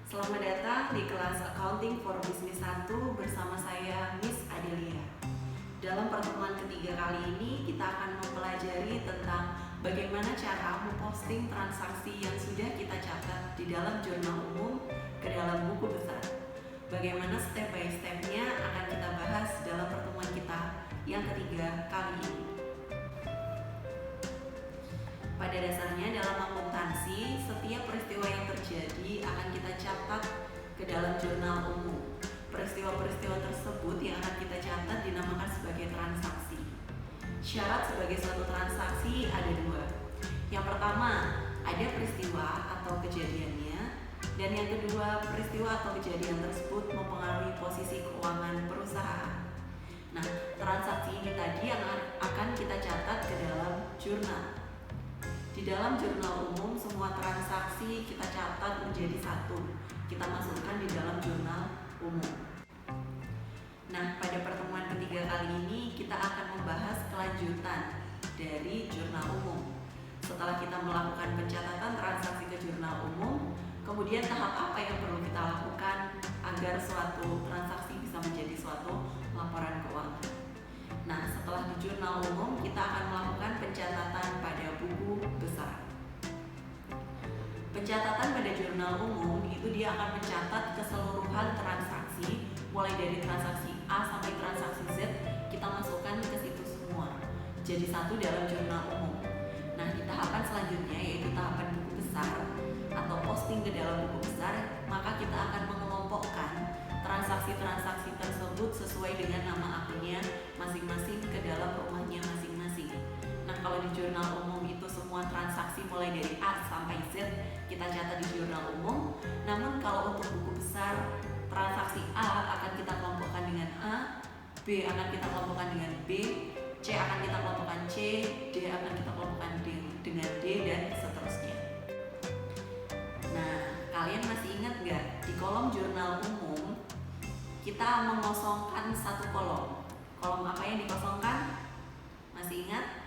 Selamat datang di kelas Accounting for Business 1 bersama saya Miss Adelia. Dalam pertemuan ketiga kali ini kita akan mempelajari tentang bagaimana cara memposting transaksi yang sudah kita catat di dalam jurnal umum ke dalam buku besar. Bagaimana step by step-nya akan kita bahas dalam pertemuan kita yang ketiga kali ini. Pada dasarnya dalam akuntansi, setiap peristiwa yang terjadi akan kita catat ke dalam jurnal umum. Peristiwa-peristiwa tersebut yang akan kita catat dinamakan sebagai transaksi. Syarat sebagai suatu transaksi ada dua. Yang pertama, ada peristiwa atau kejadiannya. Dan yang kedua, peristiwa atau kejadian tersebut mempengaruhi posisi keuangan perusahaan. Nah, transaksi ini tadi yang akan kita catat ke dalam jurnal. Di dalam jurnal umum, semua transaksi kita catat menjadi satu. Kita masukkan di dalam jurnal umum. Nah, pada pertemuan ketiga kali ini kita akan membahas kelanjutan dari jurnal umum. Setelah kita melakukan pencatatan transaksi ke jurnal umum, kemudian tahap apa yang perlu kita lakukan agar suatu transaksi bisa menjadi suatu laporan keuangan. Nah, setelah di jurnal umum, kita akan melakukan pencatatan pada buku besar. Pencatatan pada jurnal umum itu dia akan mencatat keseluruhan transaksi, mulai dari transaksi A sampai transaksi Z, kita masukkan ke situ semua. Jadi satu dalam jurnal umum. Nah, di tahapan selanjutnya yaitu tahapan buku besar atau posting ke dalam buku besar, maka kita akan mengelompokkan transaksi-transaksi tersebut sesuai dengan nama akunnya masing-masing ke dalam rumahnya masing-masing. Nah, kalau di jurnal umum itu semua transaksi mulai dari A sampai Z kita catat di jurnal umum. Namun kalau untuk buku besar, transaksi A akan kita kelompokkan dengan A, B akan kita kelompokkan dengan B, C akan kita kelompokkan C, D akan kita kelompokkan dengan D, dan seterusnya. Nah, kalian masih ingat nggak di kolom jurnal umum kita mengosongkan satu kolom. Kolom apa yang dikosongkan? Masih ingat?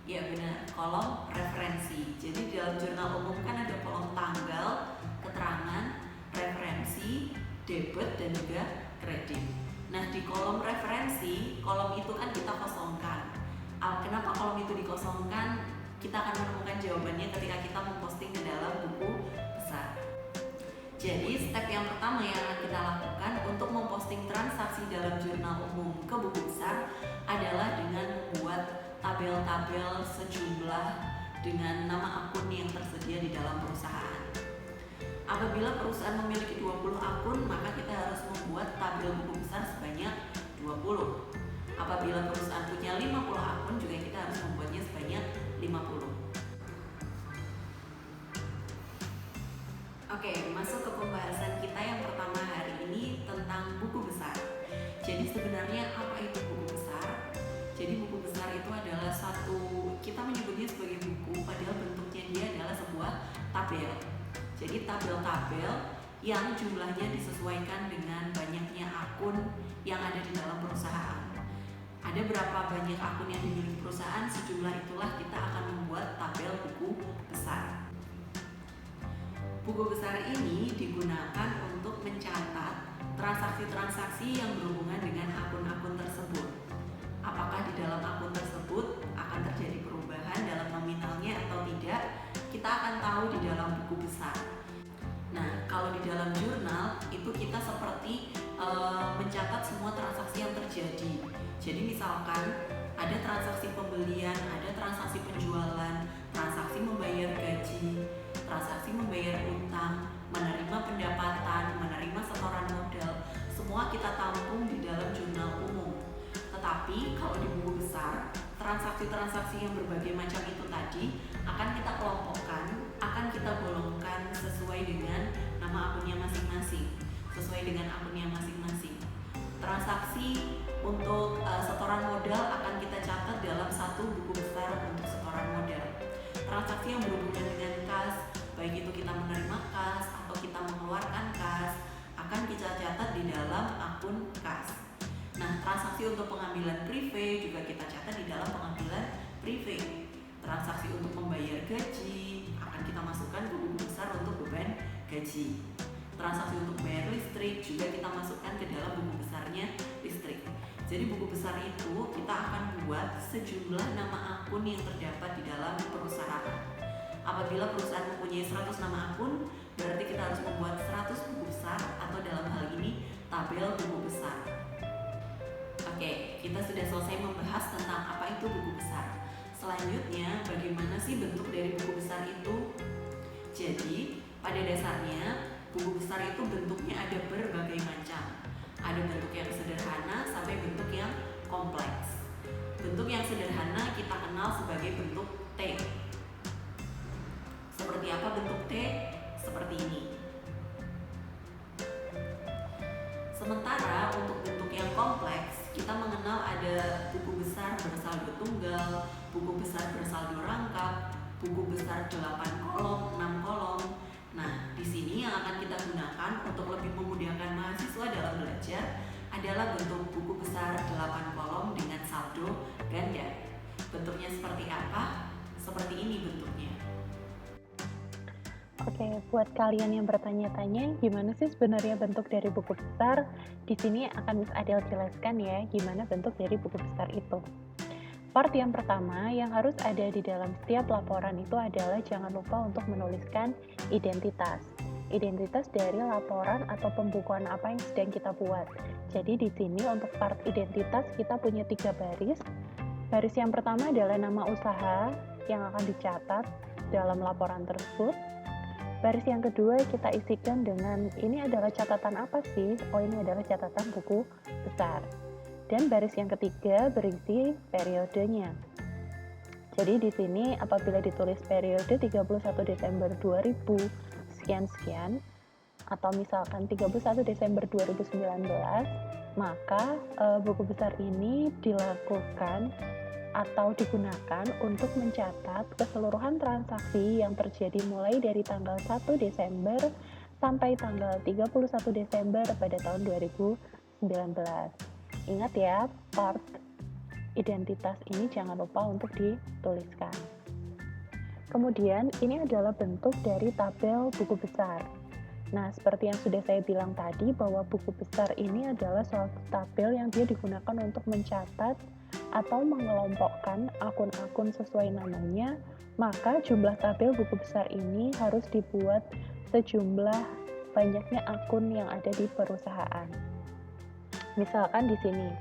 Ya benar, kolom referensi. Jadi di dalam jurnal umum kan ada kolom tanggal, keterangan, referensi, debit, dan juga kredit. Nah, di kolom referensi, kolom itu kan kita kosongkan. Kenapa kolom itu dikosongkan? Kita akan menemukan jawabannya ketika kita memposting ke dalam buku besar. Jadi step yang pertama yang akan kita lakukan untuk memposting transaksi dalam jurnal umum ke buku besar adalah dengan membuat tabel-tabel sejumlah dengan nama akun yang tersedia di dalam perusahaan. Apabila perusahaan memiliki 20 akun, maka kita harus membuat tabel buku besar sebanyak 20. Apabila perusahaan punya 50 akun, juga kita harus membuatnya sebanyak 50. Oke, masuk ke pembahasan kita yang pertama hari ini tentang buku besar. Jadi sebenarnya apa itu buku besar? Jadi buku besar itu adalah kita menyebutnya sebagai buku, padahal bentuknya dia adalah sebuah tabel. Jadi tabel-tabel yang jumlahnya disesuaikan dengan banyaknya akun yang ada di dalam perusahaan. Ada berapa banyak akun yang dimiliki perusahaan, sejumlah itulah kita akan membuat tabel buku besar. Buku besar ini digunakan untuk mencatat transaksi-transaksi yang berhubungan dengan akun-akun tersebut. Apakah di dalam akun tersebut akan terjadi perubahan dalam nominalnya atau tidak, kita akan tahu di dalam buku besar. Nah, kalau di dalam jurnal itu kita seperti mencatat semua transaksi yang terjadi. Jadi misalkan ada transaksi pembelian, ada transaksi penjualan, transaksi membayar gaji, transaksi membayar utang, menerima pendapatan, menerima setoran modal, semua kita tampung di dalam jurnal umum. Tetapi kalau di buku besar, transaksi-transaksi yang berbagai macam itu tadi akan kita kelompokkan, akan kita golongkan sesuai dengan nama akunnya masing-masing, sesuai dengan akunnya masing-masing. Transaksi untuk setoran modal akan kita catat dalam satu buku besar untuk setoran modal. Transaksi yang berhubungan dengan kas, baik itu kita menerima kas atau kita mengeluarkan kas, akan kita catat di dalam akun kas. Nah, transaksi untuk pengambilan privé juga kita catat di dalam pengambilan privé. Transaksi untuk membayar gaji akan kita masukkan ke buku besar untuk beban gaji. transaksi untuk bayar listrik juga kita masukkan ke dalam buku besarnya listrik. Jadi buku besar itu kita akan buat sejumlah nama akun yang terdapat di dalam perusahaan. Apabila perusahaan mempunyai 100 nama akun, berarti kita harus membuat 100 buku besar atau dalam hal ini tabel buku besar. Oke, kita sudah selesai membahas tentang apa itu buku besar. Selanjutnya, bagaimana sih bentuk dari buku besar itu? Jadi, pada dasarnya buku besar itu bentuknya ada berbagai macam. Ada bentuk yang sederhana sampai bentuk yang kompleks. Bentuk yang sederhana kita kenal sebagai bentuk T. Seperti apa bentuk T? Seperti ini. Sementara untuk bentuk yang kompleks, kita mengenal ada buku besar bersaldo tunggal, buku besar bersaldo rangkap, buku besar 8 kolom, 6 kolom. Nah, di sini yang akan kita gunakan untuk lebih memudahkan mahasiswa dalam belajar adalah bentuk buku besar 8 kolom dengan saldo ganda. Bentuknya seperti apa? Seperti ini bentuknya. Oke, buat kalian yang bertanya-tanya, gimana sih sebenarnya bentuk dari buku besar? Di sini akan Miss Adel jelaskan ya, gimana bentuk dari buku besar itu. Part yang pertama yang harus ada di dalam setiap laporan itu adalah jangan lupa untuk menuliskan identitas. Identitas dari laporan atau pembukuan apa yang sedang kita buat. Jadi di sini untuk part identitas kita punya 3 baris. Baris yang pertama adalah nama usaha yang akan dicatat dalam laporan tersebut. Baris yang kedua kita isikan dengan ini adalah catatan apa sih? Oh, ini adalah catatan buku besar. Dan baris yang ketiga berisi periodenya. Jadi di sini apabila ditulis periode 31 Desember 2000 sekian-sekian atau misalkan 31 Desember 2019, maka buku besar ini dilakukan atau digunakan untuk mencatat keseluruhan transaksi yang terjadi mulai dari tanggal 1 Desember sampai tanggal 31 Desember pada tahun 2019. Ingat ya, part identitas ini jangan lupa untuk dituliskan. Kemudian, ini adalah bentuk dari tabel buku besar. Nah, seperti yang sudah saya bilang tadi, bahwa buku besar ini adalah suatu tabel yang dia digunakan untuk mencatat atau mengelompokkan akun-akun sesuai namanya, maka jumlah tabel buku besar ini harus dibuat sejumlah banyaknya akun yang ada di perusahaan. Misalkan di sini.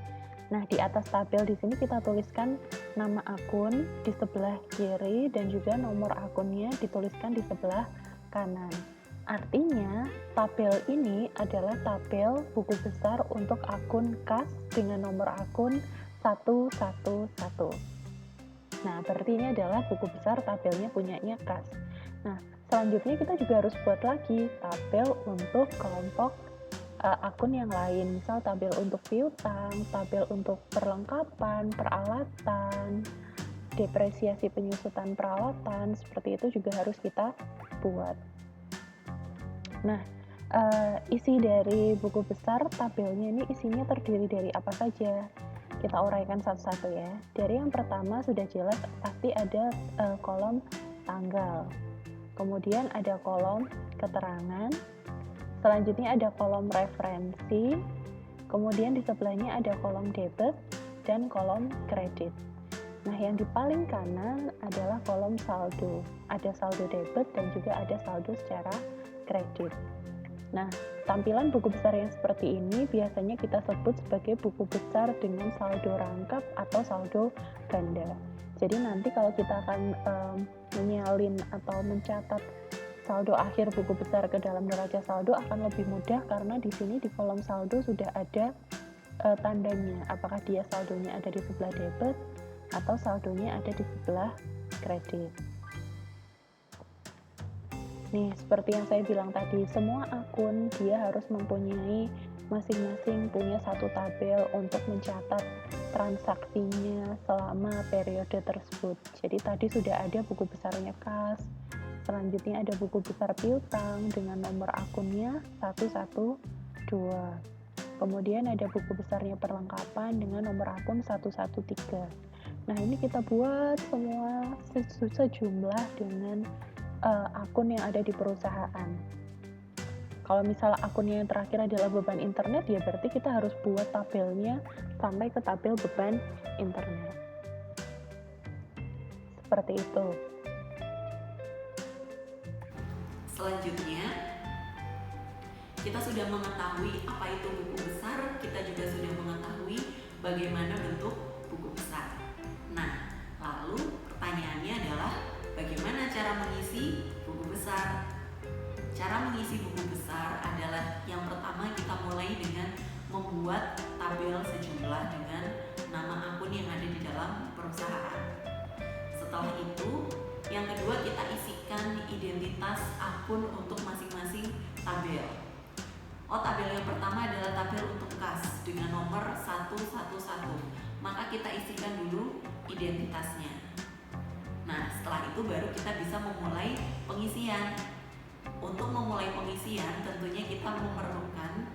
Nah, di atas tabel di sini kita tuliskan nama akun di sebelah kiri dan juga nomor akunnya dituliskan di sebelah kanan. Artinya, tabel ini adalah tabel buku besar untuk akun kas dengan nomor akun 111. Nah, berarti ini adalah buku besar tabelnya punyanya kas. Nah, selanjutnya kita juga harus buat lagi tabel untuk kelompok akun yang lain. Misal tabel untuk piutang, tabel untuk perlengkapan, peralatan, depresiasi penyusutan peralatan, seperti itu juga harus kita buat. Nah, isi dari buku besar tabelnya ini isinya terdiri dari apa saja? Kita uraikan satu-satu ya. Dari yang pertama sudah jelas pasti ada kolom tanggal. Kemudian ada kolom keterangan. Selanjutnya ada kolom referensi. Kemudian di sebelahnya ada kolom debit dan kolom kredit. Nah, yang di paling kanan adalah kolom saldo. Ada saldo debit dan juga ada saldo secara kredit. Nah, tampilan buku besar yang seperti ini biasanya kita sebut sebagai buku besar dengan saldo rangkap atau saldo ganda. Jadi nanti kalau kita akan menyalin atau mencatat saldo akhir buku besar ke dalam neraca saldo akan lebih mudah karena di sini di kolom saldo sudah ada tandanya. Apakah dia saldonya ada di sebelah debit atau saldonya ada di sebelah kredit. Nih, seperti yang saya bilang tadi, semua akun dia harus mempunyai masing-masing punya satu tabel untuk mencatat transaksinya selama periode tersebut. Jadi tadi sudah ada buku besarnya kas, selanjutnya ada buku besar piutang dengan nomor akunnya 112. Kemudian ada buku besarnya perlengkapan dengan nomor akun 113. Nah, ini kita buat semua sejumlah dengan akun yang ada di perusahaan. Kalau misalnya akunnya yang terakhir adalah beban internet, ya berarti kita harus buat tabelnya sampai ke tabel beban internet. Seperti itu. Selanjutnya, kita sudah mengetahui apa itu buku besar, kita juga sudah mengetahui bagaimana bentuk buku besar. Nah, lalu pertanyaannya adalah bagaimana cara mengisi buku besar? Cara mengisi buku besar adalah yang pertama kita mulai dengan membuat tabel sejumlah dengan nama akun yang ada di dalam perusahaan. Setelah itu, yang kedua kita isikan identitas akun untuk masing-masing tabel. Tabel yang pertama adalah tabel untuk kas dengan nomor 111. Maka kita isikan dulu identitasnya. Nah, setelah itu baru kita bisa memulai pengisian. Untuk memulai pengisian, tentunya kita memerlukan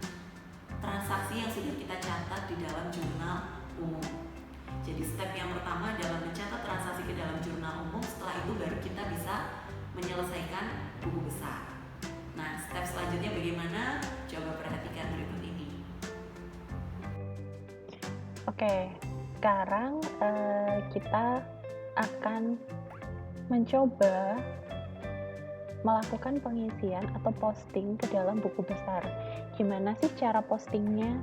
transaksi yang sudah kita catat di dalam jurnal umum. Jadi step yang pertama adalah mencatat transaksi ke dalam jurnal umum. Setelah itu baru kita bisa menyelesaikan buku besar. Nah, step selanjutnya bagaimana? Coba perhatikan berikut ini. Oke, sekarang kita akan mencoba melakukan pengisian atau posting ke dalam buku besar. Gimana sih cara postingnya?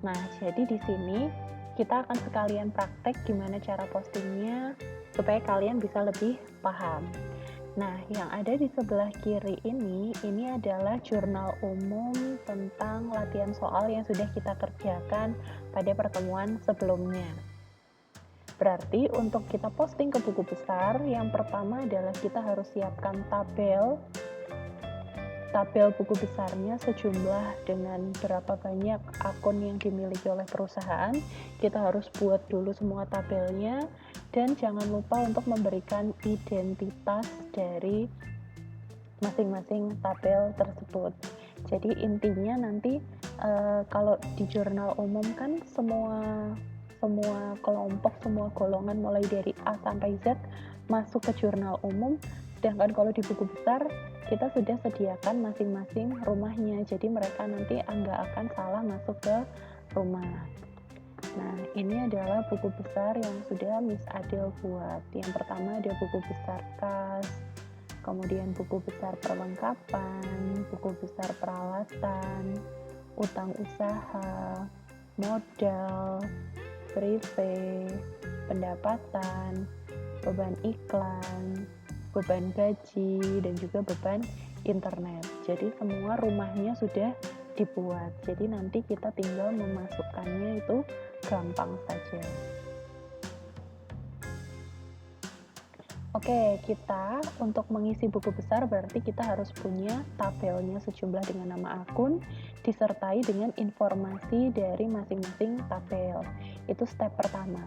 Nah, jadi di sini kita akan sekalian praktek gimana cara postingnya supaya kalian bisa lebih paham. Nah, yang ada di sebelah kiri ini adalah jurnal umum tentang latihan soal yang sudah kita kerjakan pada pertemuan sebelumnya. Berarti untuk kita posting ke buku besar, yang pertama adalah kita harus siapkan tabel buku besarnya sejumlah dengan berapa banyak akun yang dimiliki oleh perusahaan. Kita harus buat dulu semua tabelnya, dan jangan lupa untuk memberikan identitas dari masing-masing tabel tersebut. Jadi intinya nanti kalau di jurnal umum kan semua kelompok, semua golongan mulai dari A sampai Z masuk ke jurnal umum, sedangkan kalau di buku besar kita sudah sediakan masing-masing rumahnya, jadi mereka nanti nggak akan salah masuk ke rumah. Nah, ini adalah buku besar yang sudah Miss Adel buat. Yang pertama ada buku besar kas, kemudian buku besar perlengkapan, buku besar peralatan, utang usaha, modal, prive, pendapatan, beban iklan, beban gaji, dan juga beban internet. Jadi semua rumahnya sudah dibuat. Jadi nanti kita tinggal memasukkannya itu gampang saja. Oke, kita untuk mengisi buku besar berarti kita harus punya tabelnya sejumlah dengan nama akun disertai dengan informasi dari masing-masing tabel. Itu step pertama.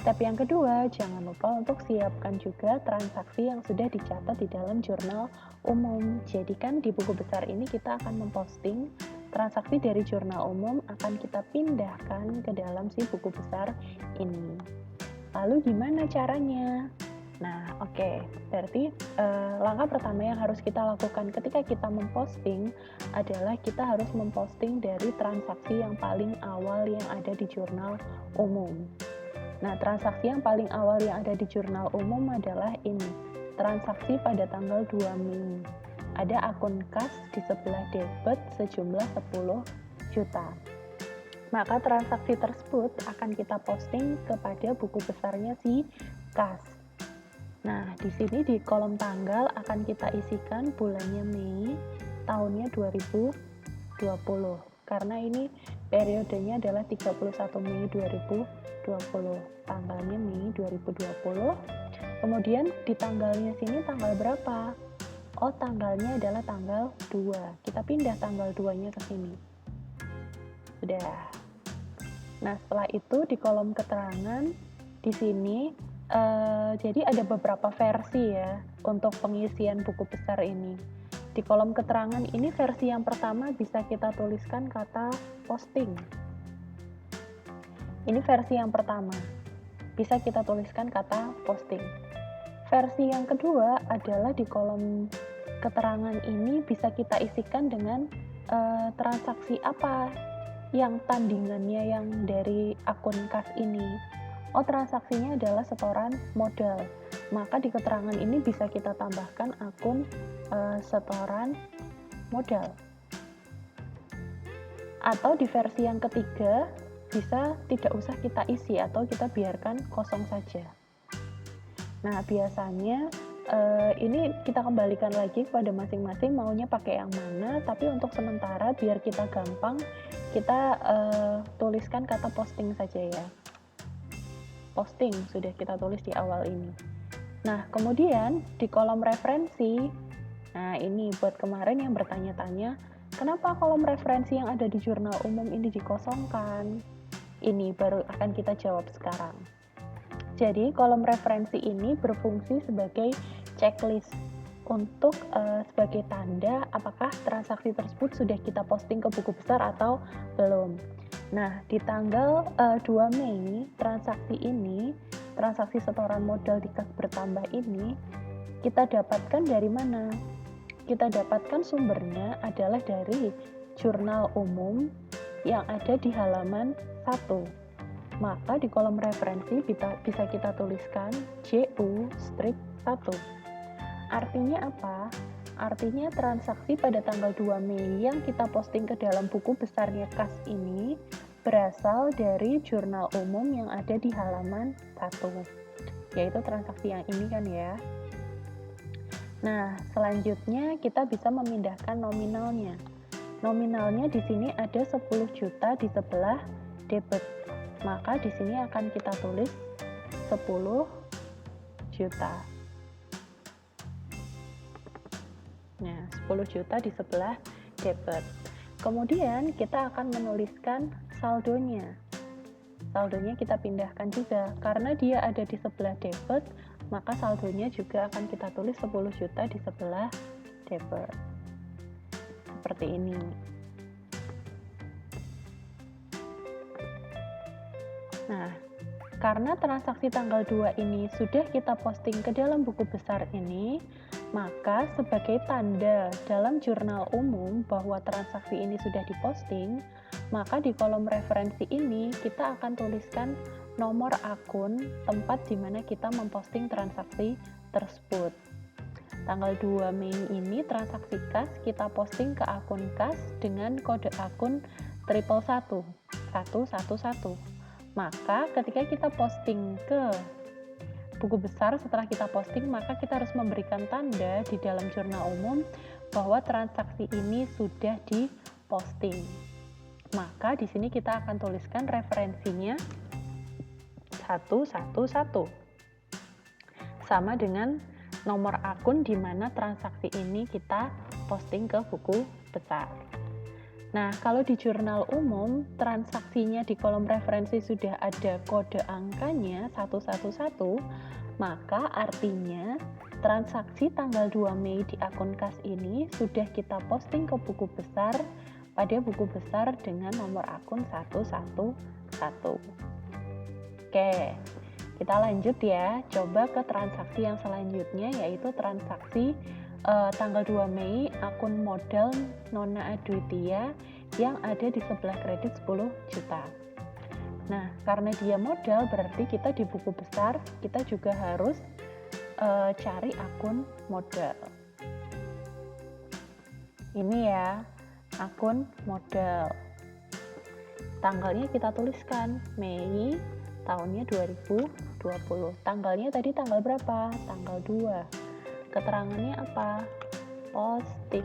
Step yang kedua, jangan lupa untuk siapkan juga transaksi yang sudah dicatat di dalam jurnal umum. Jadi kan di buku besar ini kita akan memposting transaksi dari jurnal umum, akan kita pindahkan ke dalam si buku besar ini. Lalu gimana caranya? Nah, oke. Berarti langkah pertama yang harus kita lakukan ketika kita memposting adalah kita harus memposting dari transaksi yang paling awal yang ada di jurnal umum. Nah, transaksi yang paling awal yang ada di jurnal umum adalah ini, transaksi pada tanggal 2 Mei. Ada akun kas di sebelah debit sejumlah 10 juta. Maka transaksi tersebut akan kita posting kepada buku besarnya si kas. Nah, di sini di kolom tanggal akan kita isikan bulannya Mei, tahunnya 2020. Karena ini periodenya adalah 31 Mei 2020, tanggalnya Mei 2020. Kemudian di tanggalnya sini tanggal berapa? Oh, tanggalnya adalah tanggal 2. Kita pindah tanggal 2-nya ke sini. Sudah. Nah, setelah itu di kolom keterangan di sini jadi ada beberapa versi ya untuk pengisian buku besar ini. Di kolom keterangan ini versi yang pertama bisa kita tuliskan kata posting. Ini versi yang pertama. Bisa kita tuliskan kata posting. Versi yang kedua adalah di kolom keterangan ini bisa kita isikan dengan transaksi apa yang tandingannya yang dari akun kas ini. Oh, transaksinya adalah setoran modal. Maka di keterangan ini bisa kita tambahkan akun setoran modal. Atau di versi yang ketiga, bisa tidak usah kita isi atau kita biarkan kosong saja. Nah, biasanya ini kita kembalikan lagi kepada masing-masing maunya pakai yang mana, tapi untuk sementara biar kita gampang, kita tuliskan kata posting saja ya. Posting sudah kita tulis di awal ini. Nah, kemudian di kolom referensi, nah ini buat kemarin yang bertanya-tanya, kenapa kolom referensi yang ada di jurnal umum ini dikosongkan? Ini baru akan kita jawab sekarang. Jadi, kolom referensi ini berfungsi sebagai checklist untuk sebagai tanda apakah transaksi tersebut sudah kita posting ke buku besar atau belum. Nah, di tanggal 2 Mei, transaksi setoran modal di kas bertambah ini, kita dapatkan dari mana? Kita dapatkan sumbernya adalah dari jurnal umum yang ada di halaman 1. Maka di kolom referensi bisa kita tuliskan JU-1. Artinya apa? Artinya transaksi pada tanggal 2 Mei yang kita posting ke dalam buku besarnya kas ini berasal dari jurnal umum yang ada di halaman 1, yaitu transaksi yang ini kan ya. Nah, selanjutnya kita bisa memindahkan nominalnya. Nominalnya di sini ada 10 juta di sebelah debit. Maka di sini akan kita tulis 10 juta. Nah, 10 juta di sebelah debit. Kemudian kita akan menuliskan saldonya. Saldonya kita pindahkan juga. Karena dia ada di sebelah debit, maka saldonya juga akan kita tulis 10 juta di sebelah debit. Seperti ini. Nah, karena transaksi tanggal 2 ini sudah kita posting ke dalam buku besar ini, maka sebagai tanda dalam jurnal umum bahwa transaksi ini sudah diposting, maka di kolom referensi ini kita akan tuliskan nomor akun tempat di mana kita memposting transaksi tersebut. Tanggal 2 Mei ini transaksi kas kita posting ke akun kas dengan kode akun 111. Maka ketika kita posting ke buku besar, setelah kita posting, maka kita harus memberikan tanda di dalam jurnal umum bahwa transaksi ini sudah diposting. Maka di sini kita akan tuliskan referensinya 111. Sama dengan nomor akun di mana transaksi ini kita posting ke buku besar. Nah, kalau di jurnal umum, transaksinya di kolom referensi sudah ada kode angkanya 111, maka artinya transaksi tanggal 2 Mei di akun kas ini sudah kita posting ke buku besar pada buku besar dengan nomor akun 111. Oke, kita lanjut ya, coba ke transaksi yang selanjutnya yaitu transaksi tanggal 2 Mei akun modal Nona Adwitia yang ada di sebelah kredit 10 juta. Nah, karena dia modal berarti kita di buku besar kita juga harus cari akun modal. Ini ya, akun modal. Tanggalnya kita tuliskan Mei tahunnya 2020. Tanggalnya tadi tanggal berapa? Tanggal 2. Keterangannya apa? Posting.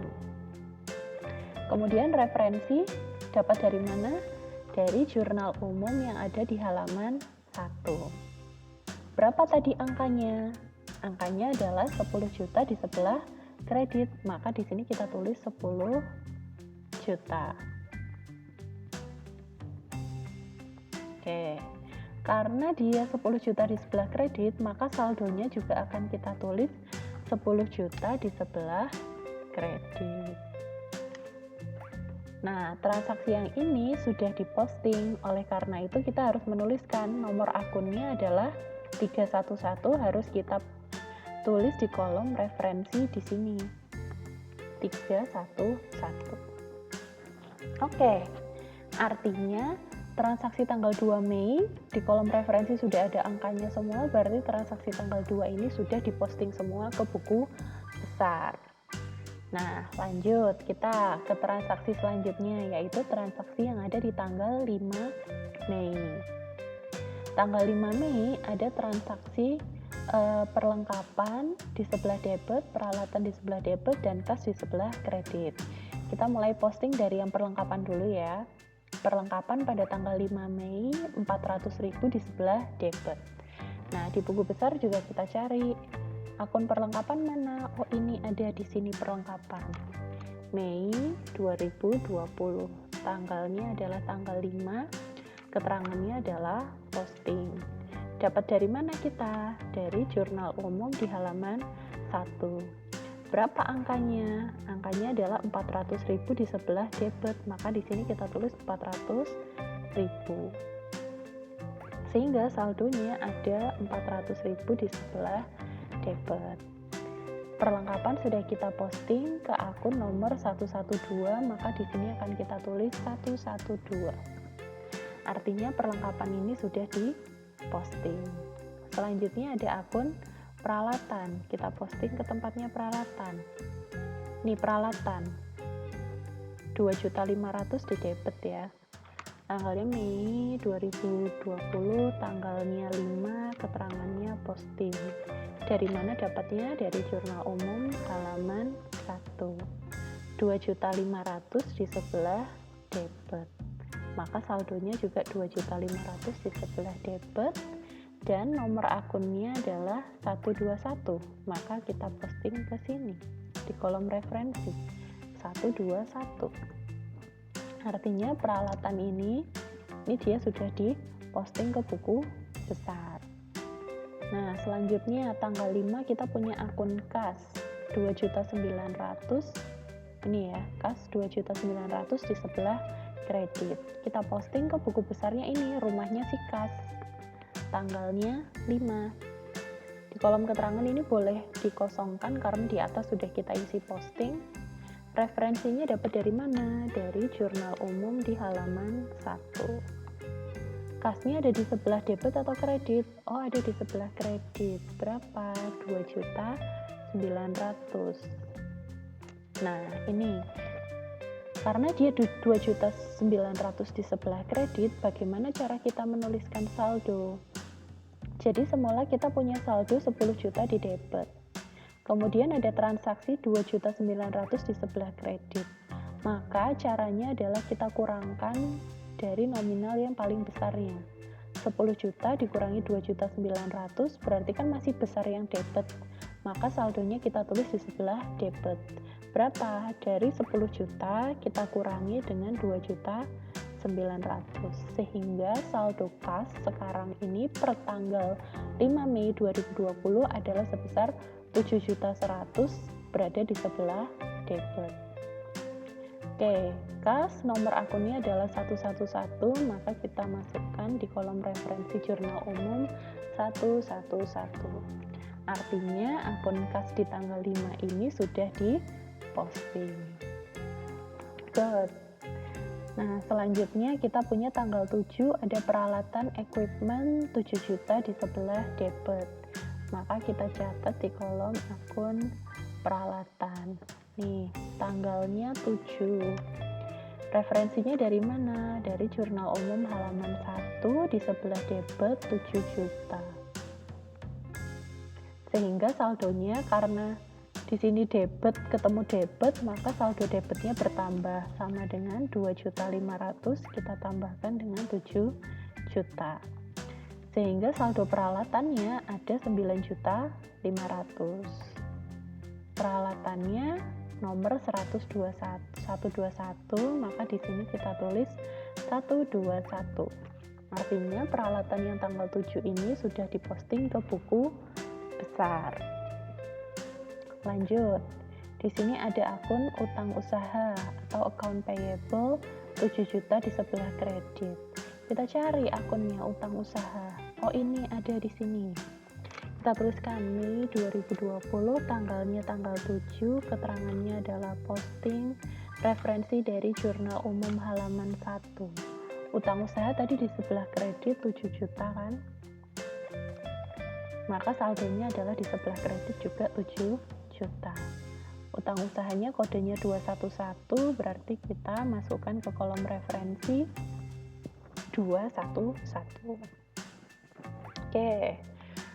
Kemudian referensi dapat dari mana? Dari jurnal umum yang ada di halaman 1. Berapa tadi angkanya? Angkanya adalah 10 juta di sebelah kredit. Maka di sini kita tulis 10 juta. Oke. Karena dia 10 juta di sebelah kredit, maka saldonya juga akan kita tulis 10 juta di sebelah kredit. Nah, transaksi yang ini sudah diposting, oleh karena itu kita harus menuliskan nomor akunnya adalah 311, harus kita tulis di kolom referensi di sini. 311. Oke, artinya transaksi tanggal 2 Mei di kolom referensi sudah ada angkanya semua, berarti transaksi tanggal 2 ini sudah diposting semua ke buku besar. Nah, lanjut kita ke transaksi selanjutnya, yaitu transaksi yang ada di tanggal 5 Mei. Tanggal 5 Mei ada transaksi perlengkapan di sebelah debit, peralatan di sebelah debit, dan kas di sebelah kredit. Kita mulai posting dari yang perlengkapan dulu ya. Perlengkapan pada tanggal 5 Mei 400.000 di sebelah debit. Nah, di buku besar juga kita cari akun perlengkapan mana. Oh, ini ada di sini perlengkapan. Mei 2020. Tanggalnya adalah tanggal 5. Keterangannya adalah posting. Dapat dari mana kita? Dari jurnal umum di halaman 1. Berapa angkanya? Angkanya adalah 400.000 di sebelah debit, maka di sini kita tulis 400.000. Sehingga saldonya ada 400.000 di sebelah debit. Perlengkapan sudah kita posting ke akun nomor 112, maka di sini akan kita tulis 112. Artinya perlengkapan ini sudah diposting. Selanjutnya ada akun peralatan, kita posting ke tempatnya peralatan. Nih peralatan 2.500.000 di debit ya. Tanggalnya Mei 2020, tanggalnya 5, keterangannya posting. Dari mana dapatnya? Dari jurnal umum halaman 1. 2.500.000 di sebelah debit. Maka saldonya juga 2.500.000 di sebelah debit. Dan nomor akunnya adalah 121, maka kita posting ke sini di kolom referensi 121. Artinya peralatan ini dia sudah diposting ke buku besar. Nah, selanjutnya tanggal 5 kita punya akun kas 2.900.000. Ini ya, kas 2.900.000 di sebelah kredit. Kita posting ke buku besarnya ini, rumahnya si kas. Tanggalnya 5. Di kolom keterangan ini boleh dikosongkan karena di atas sudah kita isi posting. Referensinya dapat dari mana? Dari jurnal umum di halaman 1. Kasnya ada di sebelah debit atau kredit? Oh, ada di sebelah kredit. Berapa? 2.900.000. Nah, ini karena dia 2.900.000 di sebelah kredit, bagaimana cara kita menuliskan saldo? Jadi semula kita punya saldo 10 juta di debit. Kemudian ada transaksi 2.900.000 di sebelah kredit. Maka caranya adalah kita kurangkan dari nominal yang paling besarnya. 10 juta dikurangi 2.900.000 berarti kan masih besar yang debit. Maka saldonya kita tulis di sebelah debit. Berapa? Dari 10 juta kita kurangi dengan 2.900.000 sehingga saldo kas sekarang ini per tanggal 5 Mei 2020 adalah sebesar 7.100.000 berada di sebelah debit. Oke, kas nomor akunnya adalah 111, maka kita masukkan di kolom referensi jurnal umum 111. Artinya akun kas di tanggal 5 ini sudah diposting. Good. Nah, selanjutnya kita punya tanggal 7 ada peralatan equipment 7 juta di sebelah debit. Maka kita catat di kolom akun peralatan. Nih, tanggalnya 7. Referensinya dari mana? Dari jurnal umum halaman 1 di sebelah debit 7 juta. Sehingga saldonya karena di sini debit ketemu debit, maka saldo debitnya bertambah sama dengan 2.500.000 kita tambahkan dengan 7 juta. Sehingga saldo peralatannya ada 9.500.000. Peralatannya nomor 121, maka di sini kita tulis 121. Artinya peralatan yang tanggal 7 ini sudah diposting ke buku besar. Lanjut, di sini ada akun utang usaha atau account payable 7 juta di sebelah kredit. Kita cari akunnya utang usaha. Oh, ini ada di sini. Kita tuliskan Mei 2020, tanggalnya tanggal 7, keterangannya adalah posting, referensi dari jurnal umum halaman 1. Utang usaha tadi di sebelah kredit 7 juta kan? Maka saldonya adalah di sebelah kredit juga 7 juta. Utang usahanya kodenya 211, berarti kita masukkan ke kolom referensi 211. Oke.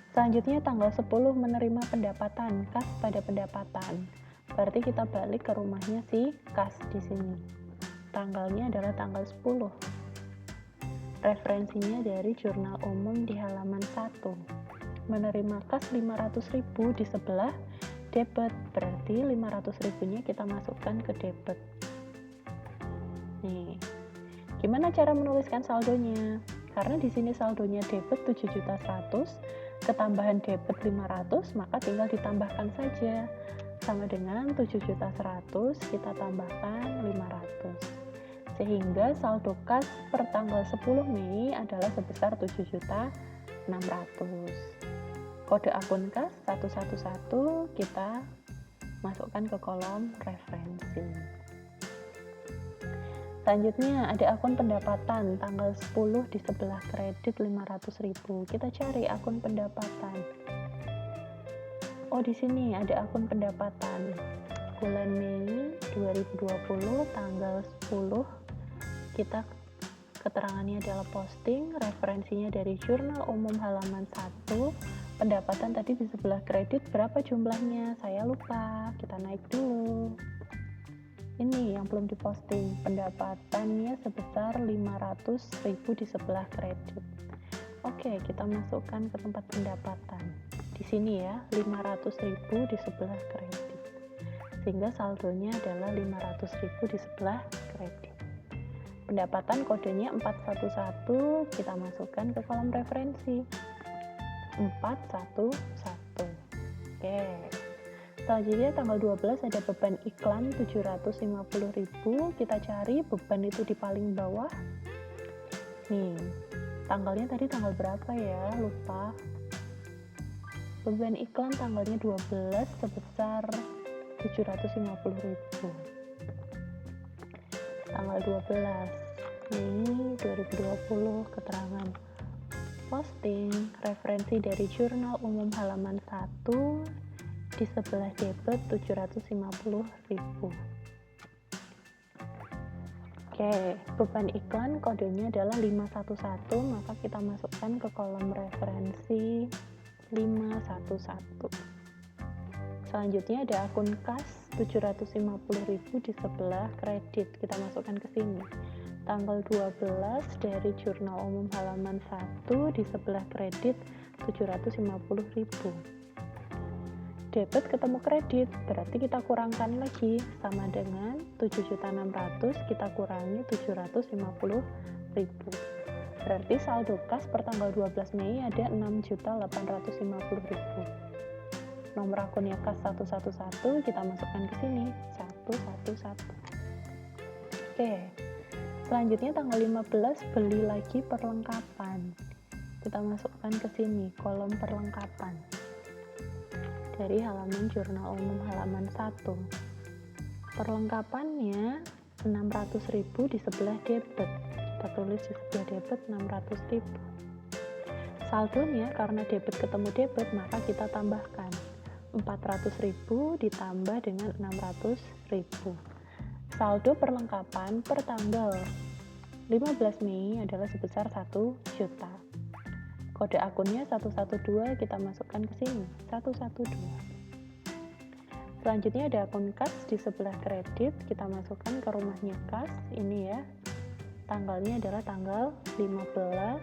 Selanjutnya tanggal 10 menerima pendapatan, kas pada pendapatan. Berarti kita balik ke rumahnya si kas di sini. Tanggalnya adalah tanggal 10. Referensinya dari jurnal umum di halaman 1. Menerima kas 500.000 di sebelah debit. Berarti 500.000-nya kita masukkan ke debit. Nih. Gimana cara menuliskan saldonya? Karena di sini saldonya debit 7.100.000, ketambahan debit 500, maka tinggal ditambahkan saja. Sama dengan 7.100.000 kita tambahkan 500. Sehingga saldo kas per tanggal 10 Mei adalah sebesar 7.600.000. Kode akun kas 111 kita masukkan ke kolom referensi. Selanjutnya ada akun pendapatan tanggal 10 di sebelah kredit 500.000. Kita cari akun pendapatan. Oh, di sini ada akun pendapatan. Bulan Mei 2020 tanggal 10 kita keterangannya adalah posting, referensinya dari jurnal umum halaman 1. Pendapatan tadi di sebelah kredit berapa jumlahnya? Saya lupa. Kita naik dulu. Ini yang belum diposting, pendapatannya sebesar 500.000 di sebelah kredit. Oke, kita masukkan ke tempat pendapatan. Di sini ya, 500.000 di sebelah kredit. Sehingga saldonya adalah 500.000 di sebelah kredit. Pendapatan kodenya 411, kita masukkan ke kolom referensi. 411. Oke. Selanjutnya tanggal 12 ada beban iklan 750.000. Kita cari beban itu di paling bawah. Nih, tanggalnya tadi tanggal berapa ya? Lupa. Beban iklan tanggalnya 12 sebesar 750.000. Tanggal 12 Mei 2020, keterangan posting, referensi dari jurnal umum halaman 1. Di sebelah debit 750.000. Oke, beban iklan kodenya adalah 511, maka kita masukkan ke kolom referensi 511. Selanjutnya ada akun kas 750.000 di sebelah kredit. Kita masukkan ke sini. Tanggal 12 dari jurnal umum halaman 1 di sebelah kredit 750.000. Debit ketemu kredit, berarti kita kurangkan lagi, sama dengan 7.600 kita kurangi 750.000. Berarti saldo kas per tanggal 12 Mei ada 6.850.000. Nomor akunnya kas 111 kita masukkan ke sini, 111. Oke. Selanjutnya tanggal 15 beli lagi perlengkapan. Kita masukkan ke sini kolom perlengkapan. Dari halaman jurnal umum halaman 1. Perlengkapannya 600.000 di sebelah debit. Kita tulis di sebelah debit 600.000. Saldonya karena debit ketemu debit, maka kita tambahkan 400.000 ditambah dengan 600.000. Saldo perlengkapan per tanggal 15 Mei adalah sebesar 1 juta. Kode akunnya 112 kita masukkan ke sini, 112. Selanjutnya ada akun kas di sebelah kredit, kita masukkan ke rumahnya kas, ini ya. Tanggalnya adalah tanggal 15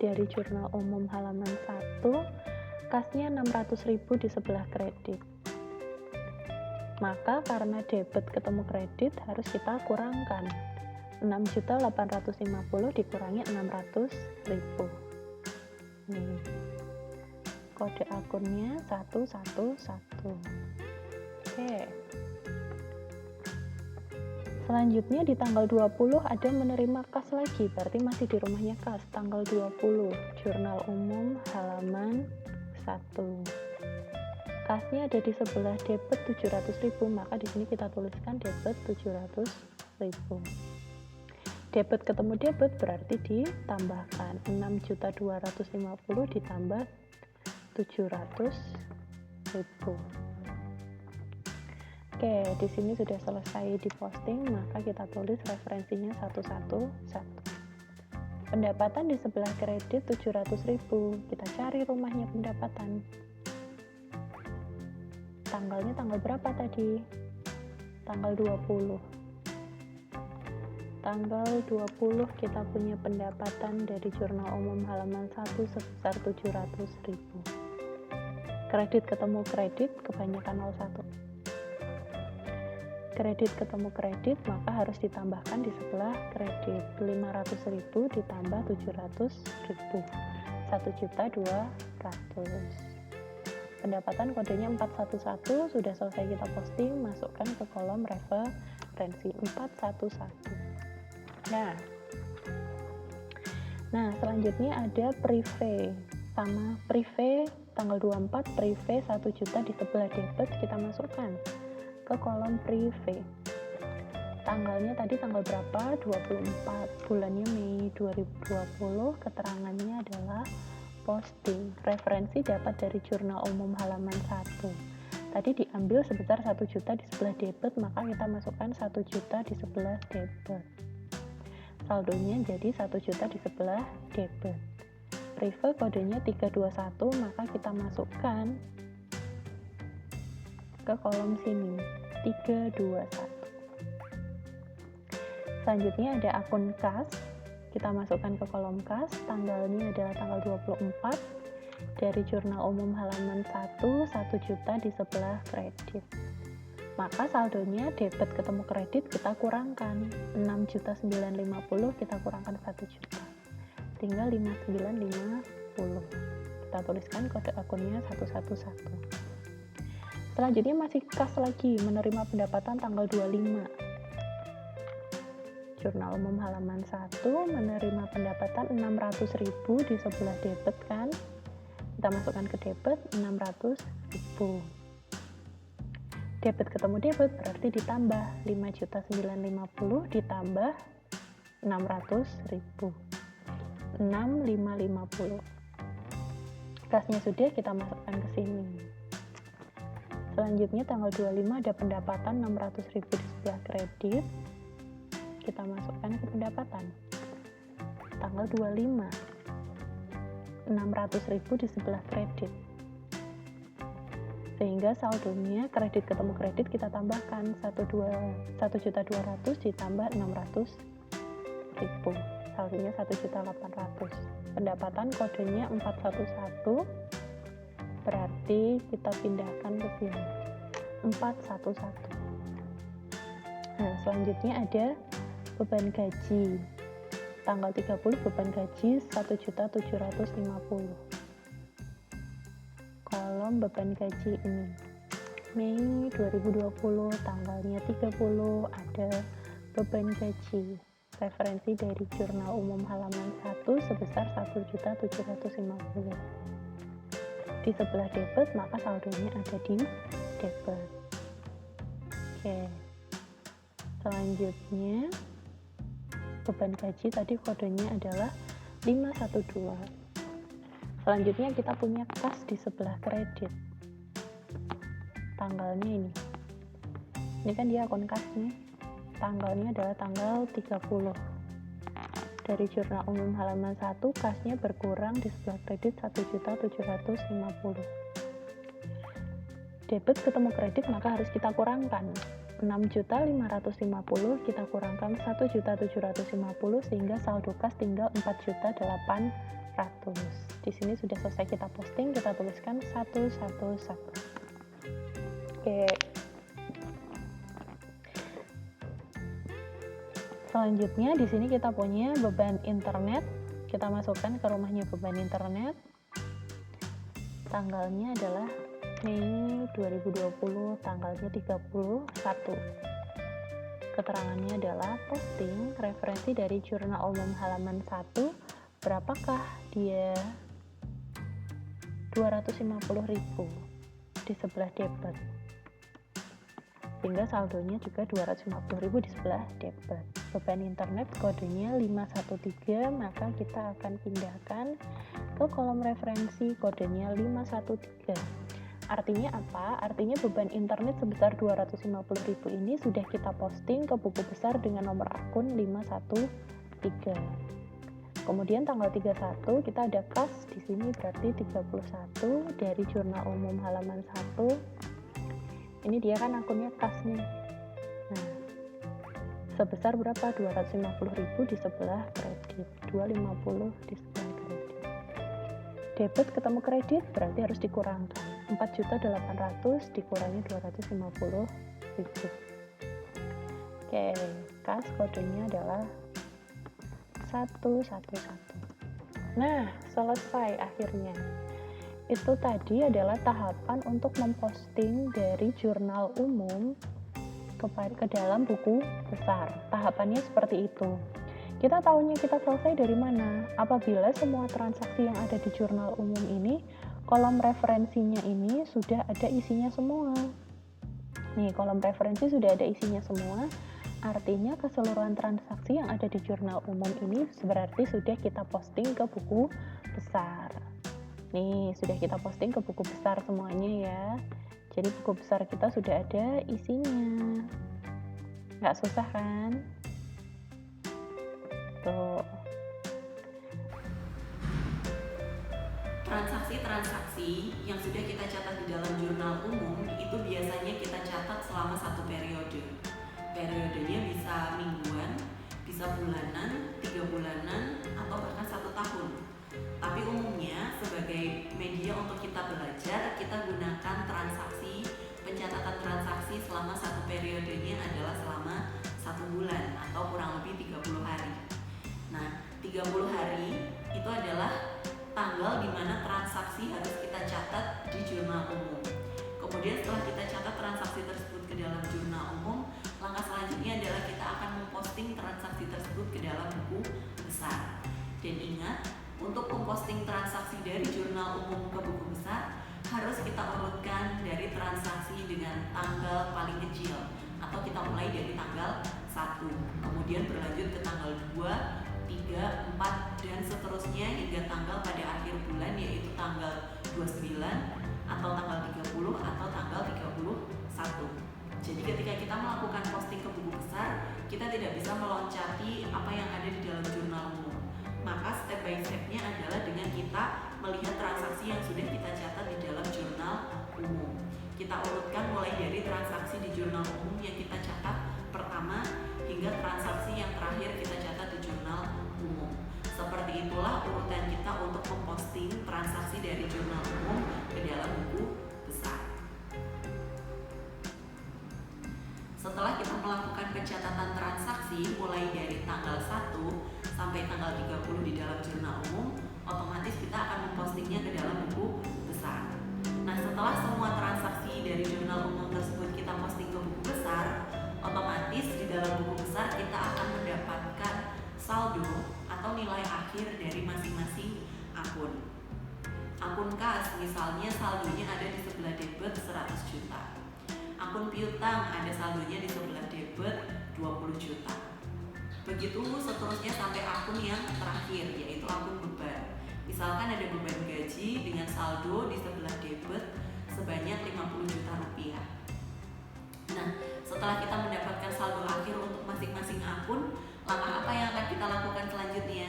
dari jurnal umum halaman 1, kasnya 600.000 di sebelah kredit. Maka karena debit ketemu kredit harus kita kurangkan. 6.850 dikurangi 600.000. Nih. Kode akunnya 111. Oke. Selanjutnya di tanggal 20 ada menerima kas lagi, berarti masih di rumahnya kas. Tanggal 20, jurnal umum halaman 1. Kasnya ada di sebelah debit 700.000, maka di sini kita tuliskan debit 700.000. Debit ketemu debit berarti ditambahkan 6.250 ditambah 700.000. Oke, di sini sudah selesai diposting, maka kita tulis referensinya 111. Pendapatan di sebelah kredit 700.000. Kita cari rumahnya pendapatan. Tanggalnya tanggal berapa tadi? Tanggal 20. Tanggal 20 kita punya pendapatan dari jurnal umum halaman 1 sebesar 700.000. Kredit ketemu kredit, kebanyakan 01. Kredit ketemu kredit, maka harus ditambahkan di sebelah kredit. 500.000 ditambah 700.000, 1.200.000. Pendapatan kodenya 411, sudah selesai kita posting, masukkan ke kolom referensi 411. Nah, selanjutnya ada prive. Sama prive tanggal 24, prive 1 juta di sebelah debit, kita masukkan ke kolom prive. Tanggalnya tadi tanggal berapa? 24, bulannya Mei 2020, keterangannya adalah posting. Referensi dapat dari jurnal umum halaman 1. Tadi diambil sebesar 1 juta di sebelah debit, maka kita masukkan 1 juta di sebelah debit. Saldonya jadi 1 juta di sebelah debit. Prive kodenya 321, maka kita masukkan ke kolom sini 321. Selanjutnya ada akun kas, kita masukkan ke kolom kas. Tanggalnya adalah tanggal 24, dari jurnal umum halaman 1 juta di sebelah kredit. Maka saldonya debit ketemu kredit kita kurangkan 6.950, kita kurangkan 1 juta, tinggal 5.950. Kita tuliskan kode akunnya 111. Selanjutnya masih kas lagi, menerima pendapatan tanggal 25. Jurnal umum halaman 1 menerima pendapatan 600.000 di sebelah debit kan. Kita masukkan ke debit 600.000. Debit ketemu debit berarti ditambah 5.950 ditambah 600.000. 6.550. Kasnya sudah, kita masukkan ke sini. Selanjutnya tanggal 25 ada pendapatan 600.000 di sebelah kredit, kita masukkan ke pendapatan. Tanggal 25 600.000 di sebelah kredit, sehingga saldonya kredit ketemu kredit kita tambahkan 1.200.000 ditambah 600.000, saldonya 1.800.000. Pendapatan kodenya 411, berarti kita pindahkan ke sini 411. Nah, selanjutnya ada beban gaji. Tanggal 30 beban gaji 1.750. Kolom beban gaji ini Mei 2020, tanggalnya 30, ada beban gaji. Referensi dari jurnal umum halaman 1 sebesar 1.750. Di sebelah debit, maka saldonya ada di debit. Oke. Selanjutnya beban gaji tadi kodenya adalah 512. Selanjutnya kita punya kas di sebelah kredit. Tanggalnya ini. Ini kan dia akun kasnya. Tanggalnya adalah tanggal 30. Dari jurnal umum halaman 1, kasnya berkurang di sebelah kredit 1.750. Debit ketemu kredit, maka harus kita kurangkan 6.550, kita kurangkan 1.750, sehingga saldo kas tinggal 4.800. Di sini sudah selesai kita posting, kita tuliskan 111. Oke. Selanjutnya di sini kita punya beban internet. Kita masukkan ke rumahnya beban internet. Tanggalnya adalah Mei 2020, tanggalnya 31. Keterangannya adalah posting referensi dari jurnal umum halaman 1, berapakah dia 250.000 di sebelah debit, sehingga saldonya juga 250.000 di sebelah debit. Beban internet kodenya 513, maka kita akan pindahkan ke kolom referensi kodenya 513. Artinya apa? Artinya beban internet sebesar 250.000 ini sudah kita posting ke buku besar dengan nomor akun 513. Kemudian tanggal 31 kita ada kas di sini, berarti 31 dari jurnal umum halaman 1. Ini dia kan akunnya kas nih. Nah, sebesar berapa? 250.000 di sebelah kredit, 250 di sebelah kredit. Debit ketemu kredit berarti harus dikurangkan. 4.800.000 dikurangi 250.000. Oke, kas kodenya adalah 111. Nah, selesai akhirnya. Itu tadi adalah tahapan untuk memposting dari jurnal umum ke dalam buku besar. Tahapannya seperti itu. Kita tahunya kita selesai dari mana? Apabila semua transaksi yang ada di jurnal umum ini, kolom referensinya ini sudah ada isinya semua. Nih, kolom referensi sudah ada isinya semua. Artinya keseluruhan transaksi yang ada di jurnal umum ini berarti sudah kita posting ke buku besar. Nih, sudah kita posting ke buku besar semuanya ya. Jadi buku besar kita sudah ada isinya. Nggak susah kan? Tuh. Transaksi-transaksi yang sudah kita catat di dalam jurnal umum itu biasanya kita catat selama satu periode. Periodenya bisa mingguan, bisa bulanan, 3 bulanan, atau bahkan 1 tahun. Tapi umumnya sebagai media untuk kita belajar, kita gunakan pencatatan transaksi selama satu periodenya adalah selama 1 bulan atau kurang lebih 30 hari. Nah, 30 hari itu adalah tanggal di mana transaksi harus kita catat di jurnal umum. Kemudian setelah kita catat transaksi tersebut ke dalam jurnal umum, langkah selanjutnya adalah kita akan memposting transaksi tersebut ke dalam buku besar. Dan ingat, untuk memposting transaksi dari jurnal umum ke buku besar, harus kita urutkan dari transaksi dengan tanggal paling kecil, atau kita mulai dari tanggal 1, kemudian berlanjut ke tanggal 2, 3, 4, dan seterusnya hingga tanggal pada akhir bulan, yaitu tanggal 29, atau tanggal 30, atau tanggal 31. Jadi ketika kita melakukan posting ke buku besar, kita tidak bisa meloncati apa yang ada di dalam jurnal umum. Maka step by stepnya adalah dengan kita melihat transaksi yang sudah kita catat di dalam jurnal umum. Kita urutkan mulai dari transaksi di jurnal umum yang kita catat pertama hingga transaksi yang terakhir kita catat di jurnal umum. Seperti itulah urutan kita untuk memposting transaksi dari jurnal umum ke dalam buku besar. Setelah kita melakukan pencatatan transaksi mulai dari tanggal 1 sampai tanggal 30 di dalam jurnal umum, otomatis kita akan mempostingnya ke dalam buku besar. Nah, setelah semua transaksi dari jurnal umum tersebut kita posting ke buku besar, otomatis di dalam buku besar kita akan mendapatkan saldo atau nilai akhir dari masing-masing akun. Akun kas misalnya saldonya ada di sebelah debit 100 juta. Akun piutang ada saldonya di sebelah debit 20 juta. Begitu seterusnya sampai akun yang terakhir, yaitu akun beban. Misalkan ada beban gaji dengan saldo di sebelah debit sebanyak 50 juta rupiah. Nah, setelah kita mendapatkan saldo akhir untuk masing-masing akun, langkah apa yang akan kita lakukan selanjutnya?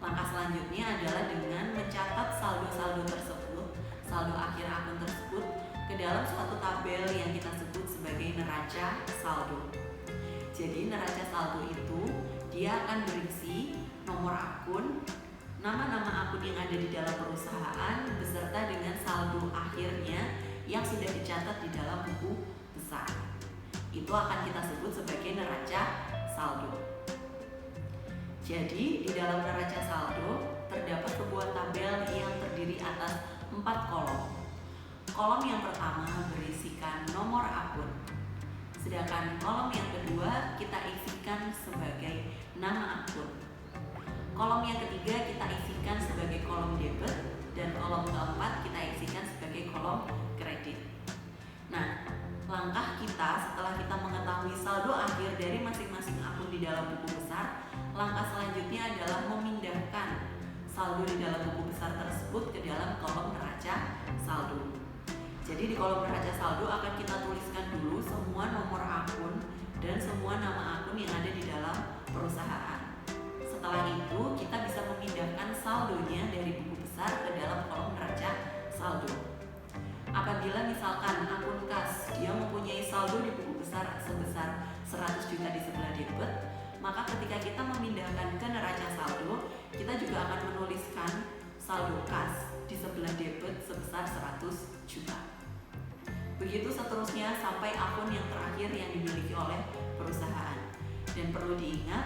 Langkah selanjutnya adalah dengan mencatat saldo-saldo tersebut, saldo akhir akun tersebut, ke dalam suatu tabel yang kita sebut sebagai neraca saldo. Jadi neraca saldo itu dia akan berisi nomor akun, nama-nama akun yang ada di dalam perusahaan, beserta dengan saldo akhirnya yang sudah dicatat di dalam buku besar. Itu akan kita sebut sebagai neraca saldo. Jadi di dalam neraca saldo terdapat sebuah tabel yang terdiri atas 4 kolom. Kolom yang pertama berisikan nomor akun, sedangkan Sedangkan kolom yang kedua kita isikan sebagai nama akun. Kolom yang ketiga kita isikan sebagai kolom debit, dan kolom keempat kita isikan sebagai kolom kredit. Nah, langkah kita setelah kita mengetahui saldo akhir dari masing-masing akun di dalam buku besar, langkah selanjutnya adalah memindahkan saldo di dalam buku besar tersebut ke dalam kolom neraca saldo. Jadi di kolom neraca saldo akan kita tuliskan dulu semua nomor akun dan semua nama akun yang ada di dalam perusahaan. Setelah itu kita bisa memindahkan saldonya dari buku besar ke dalam kolom neraca saldo. Apabila misalkan akun kas dia mempunyai saldo di buku besar sebesar 100 juta di sebelah debit, maka ketika kita memindahkan ke neraca saldo, kita juga akan menuliskan saldo kas di sebelah debit sebesar 100 juta. Begitu seterusnya sampai akun yang terakhir yang dimiliki oleh perusahaan. Dan perlu diingat,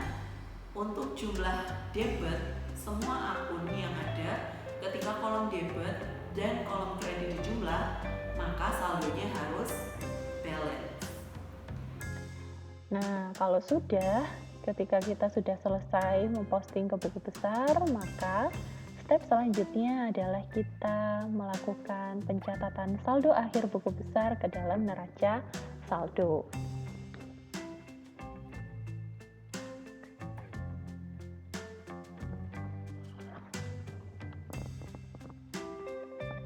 untuk jumlah debit, semua akun yang ada ketika kolom debit dan kolom kredit dijumlah, maka saldonya harus balance. Nah, kalau ketika kita sudah selesai memposting ke buku besar, maka step selanjutnya adalah kita melakukan pencatatan saldo akhir buku besar ke dalam neraca saldo.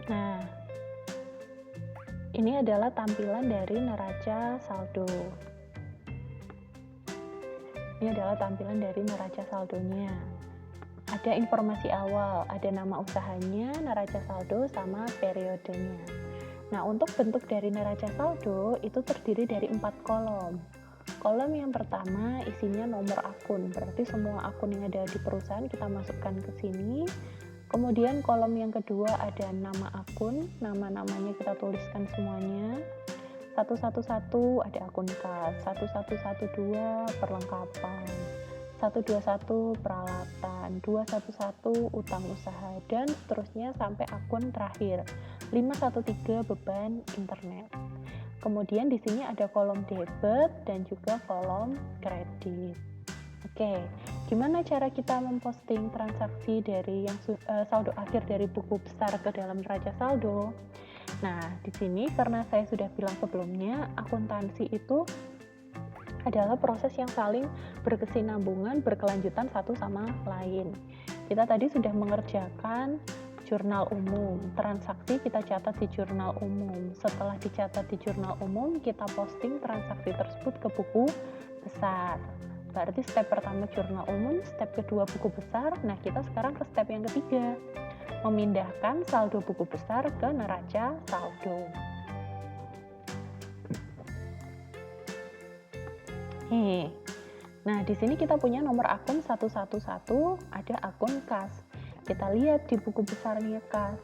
Nah, ini adalah tampilan dari neraca saldo. Ini adalah tampilan dari neraca saldonya. Ada informasi awal, ada nama usahanya, neraca saldo, sama periodenya. Nah, untuk bentuk dari neraca saldo itu terdiri dari 4 kolom. Kolom yang pertama isinya nomor akun, berarti semua akun yang ada di perusahaan kita masukkan ke sini. Kemudian kolom yang kedua ada nama akun, nama-namanya kita tuliskan semuanya. 111 ada akun kas, 1112 perlengkapan, 121 peralatan, 211 utang usaha, dan seterusnya sampai akun terakhir 513 beban internet. Kemudian di sini ada kolom debit dan juga kolom kredit. Oke, gimana cara kita memposting transaksi dari yang saldo akhir dari buku besar ke dalam neraca saldo? Nah, di sini karena saya sudah bilang sebelumnya, akuntansi itu adalah proses yang saling berkesinambungan, berkelanjutan satu sama lain. Kita tadi sudah mengerjakan jurnal umum, transaksi kita catat di jurnal umum. Setelah dicatat di jurnal umum, kita posting transaksi tersebut ke buku besar. Berarti step pertama jurnal umum, step kedua buku besar. Nah, kita sekarang ke step yang ketiga, memindahkan saldo buku besar ke neraca saldo. Nah, di sini kita punya nomor akun 111, ada akun kas. Kita lihat di buku besarnya kas.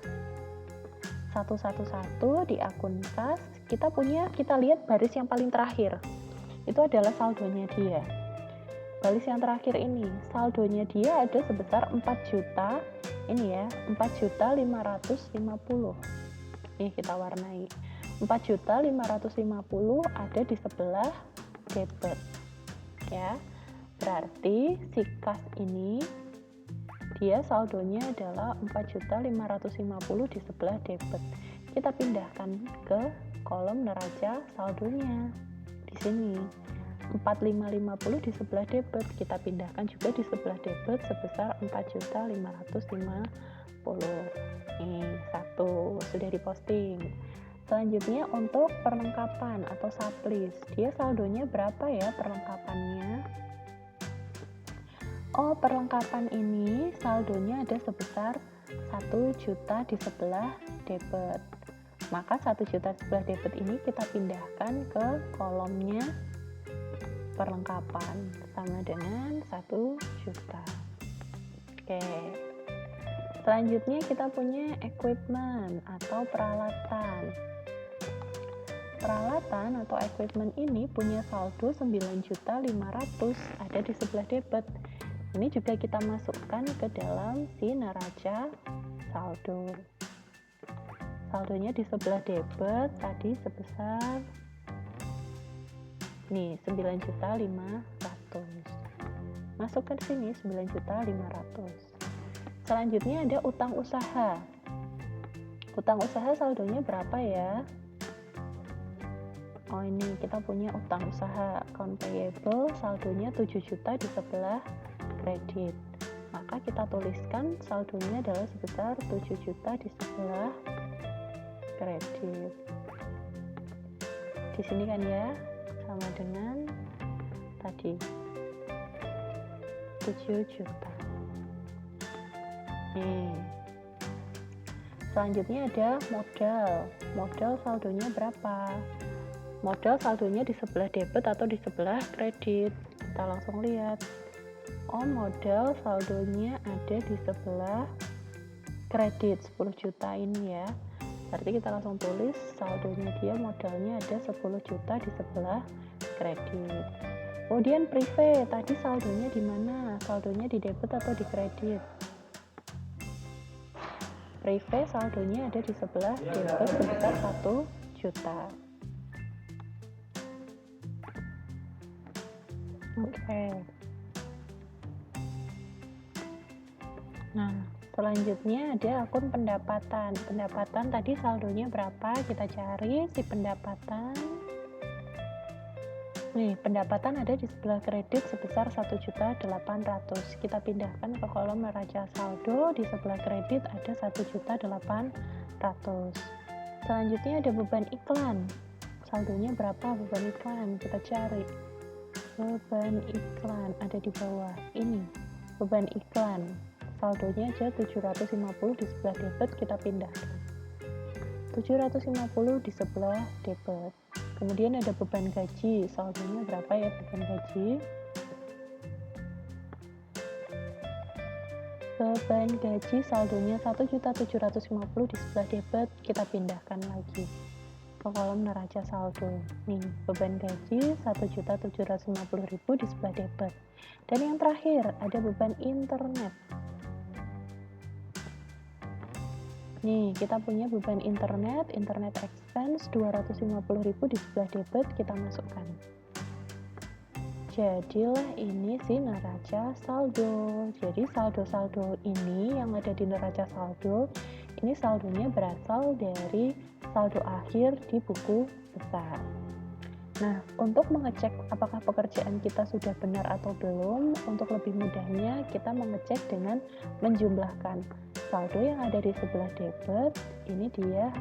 111 di akun kas, kita lihat baris yang paling terakhir. Itu adalah saldonya dia. Baris yang terakhir ini, saldonya dia ada sebesar 4 juta. Ini ya, 4.550. Ini kita warnai. 4.550 ada di sebelah debit. Ya. Berarti si kas ini dia saldonya adalah 4.550 di sebelah debit. Kita pindahkan ke kolom neraca saldonya. Di sini 4.550 di sebelah debit, kita pindahkan juga di sebelah debit sebesar 4.550. Ini satu sudah diposting. Selanjutnya untuk perlengkapan atau sublis, dia saldonya berapa ya perlengkapannya? Oh, perlengkapan ini saldonya ada sebesar 1 juta di sebelah debit. Maka 1 juta di sebelah debit ini kita pindahkan ke kolomnya perlengkapan sama dengan 1 juta. Oke. Selanjutnya kita punya equipment atau peralatan. Peralatan atau equipment ini punya saldo 9.500 ada di sebelah debit. Ini juga kita masukkan ke dalam si neraca saldo. Saldonya di sebelah debit tadi sebesar Nih, 9.500.000. Masukkan ke sini 9.500.000. Selanjutnya ada utang usaha. Utang usaha saldonya berapa ya? Oh, ini kita punya utang usaha account payable, saldonya 7 juta di sebelah kredit. Maka kita tuliskan saldonya adalah sebesar 7 juta di sebelah kredit. Di sini kan ya, sama dengan tadi 7 juta. Nih. Selanjutnya ada modal. Modal saldonya berapa? Modal saldonya di sebelah debit atau di sebelah kredit? Kita langsung lihat. Oh, modal saldonya ada di sebelah kredit 10 juta ini ya. Berarti kita langsung tulis saldonya dia modalnya ada 10 juta di sebelah kredit. Kemudian prive, tadi saldonya di mana? Saldonya di debit atau di kredit? Prive saldonya ada di sebelah debit sebesar 1 juta. Oke. Nah, selanjutnya ada akun pendapatan. Pendapatan tadi saldonya berapa? Kita cari si pendapatan. Nih, pendapatan ada di sebelah kredit sebesar 1.800.000. Kita pindahkan ke kolom neraca saldo. Di sebelah kredit ada 1.800.000. Selanjutnya ada beban iklan. Saldonya berapa beban iklan? Kita cari. Beban iklan ada di bawah. Ini beban iklan. Saldonya aja 750 di sebelah debit, kita pindahkan. 750 di sebelah debit. Kemudian ada beban gaji. Saldonya berapa ya beban gaji? Beban gaji saldonya 1.750 di sebelah debit, kita pindahkan lagi ke kolom neraca saldo. Nih, beban gaji 1.750.000 di sebelah debit. Dan yang terakhir, ada beban internet. Nih, kita punya beban internet expense 250.000 di sebelah debit, kita masukkan. Jadilah ini si neraca saldo. Jadi saldo-saldo ini yang ada di neraca saldo, ini saldonya berasal dari saldo akhir di buku besar. Nah, untuk mengecek apakah pekerjaan kita sudah benar atau belum, untuk lebih mudahnya kita mengecek dengan menjumlahkan saldo yang ada di sebelah debit, ini dia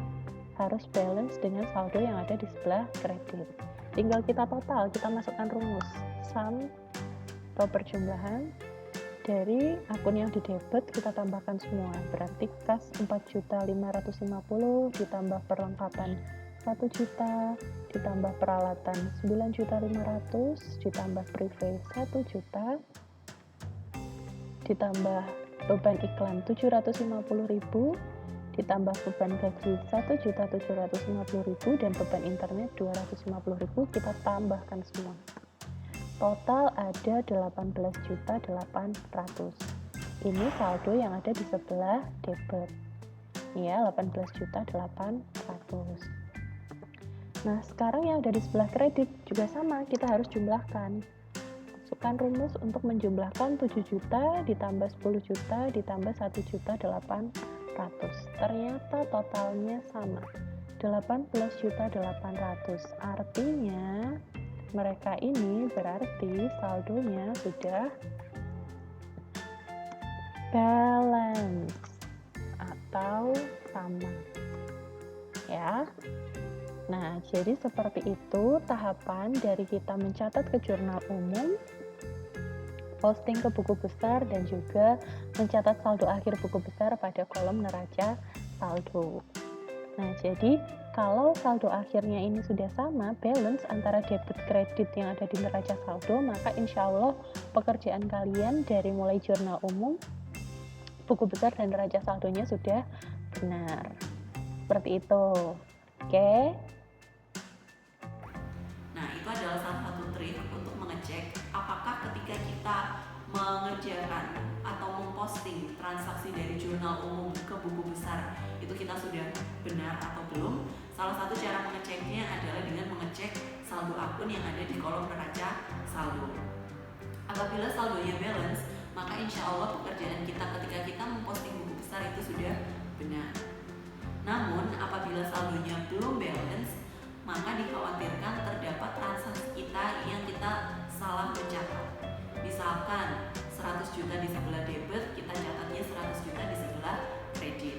harus balance dengan saldo yang ada di sebelah kredit. Tinggal kita total, kita masukkan rumus sum atau perjumlahan dari akun yang di debit, kita tambahkan semua. Berarti kas 4.550 ditambah perlengkapan 1 juta, ditambah peralatan 9.500, ditambah prive 1 juta, ditambah beban iklan 750.000, ditambah beban gaji 1.750.000 dan beban internet 250.000, kita tambahkan semua. Total ada 18.800.000. Ini saldo yang ada di sebelah debit. Ya, 18.800.000. Nah, sekarang yang ada di sebelah kredit juga sama, kita harus jumlahkan. Masukkan rumus untuk menjumlahkan 7 juta ditambah 10 juta ditambah 1.800.000. Ternyata totalnya sama, 18.800.000. Artinya mereka ini berarti saldonya sudah balance atau sama ya. Nah, jadi seperti itu tahapan dari kita mencatat ke jurnal umum, posting ke buku besar, dan juga mencatat saldo akhir buku besar pada kolom neraca saldo. Nah, jadi kalau saldo akhirnya ini sudah sama, balance antara debit kredit yang ada di neraca saldo, maka insya Allah pekerjaan kalian dari mulai jurnal umum, buku besar, dan neraca saldonya sudah benar. Seperti itu. Oke? Nah, itu adalah salah satu trik untuk mengecek apakah ketika kita mengerjakan atau memposting transaksi dari jurnal umum ke buku besar itu kita sudah benar atau belum. Salah satu cara mengeceknya adalah dengan mengecek saldo akun yang ada di kolom neraca saldo. Apabila saldonya balance, maka insya Allah pekerjaan kita ketika kita memposting buku besar itu sudah benar. Namun apabila saldonya belum balance, maka dikhawatirkan terdapat transaksi kita yang kita salah mencatat. Misalkan 100 juta di sebelah debit, kita catatnya 100 juta di sebelah kredit.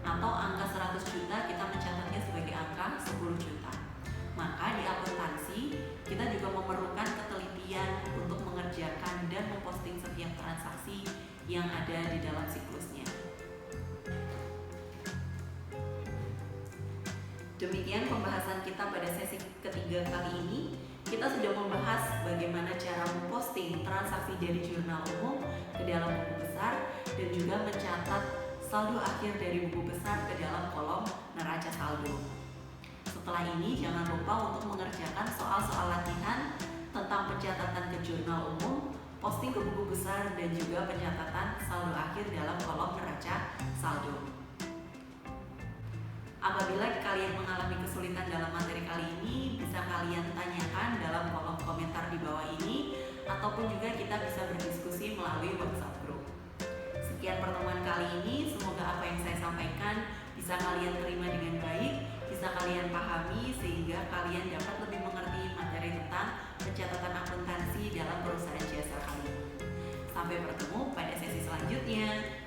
Atau angka 100 juta kita mencatatnya sebagai angka 10 juta. Maka di akuntansi kita juga memerlukan ketelitian untuk mengerjakan dan memposting setiap transaksi yang ada di dalam siklusnya. Demikian pembahasan kita pada sesi ketiga kali ini. Kita sudah membahas bagaimana cara memposting transaksi dari jurnal umum ke dalam buku besar dan juga mencatat saldo akhir dari buku besar ke dalam kolom neraca saldo. Setelah ini jangan lupa untuk mengerjakan soal-soal latihan tentang pencatatan ke jurnal umum, posting ke buku besar, dan juga pencatatan saldo akhir dalam kolom neraca saldo. Apabila kalian mengalami kesulitan dalam materi kali ini, bisa kalian tanyakan dalam kolom komentar di bawah ini, ataupun juga kita bisa berdiskusi melalui WhatsApp group. Sekian pertemuan kali ini, semoga apa yang saya sampaikan bisa kalian terima dengan baik, bisa kalian pahami sehingga kalian dapat lebih mengerti materi tentang pencatatan akuntansi dalam perusahaan jasa kalian. Sampai bertemu pada sesi selanjutnya.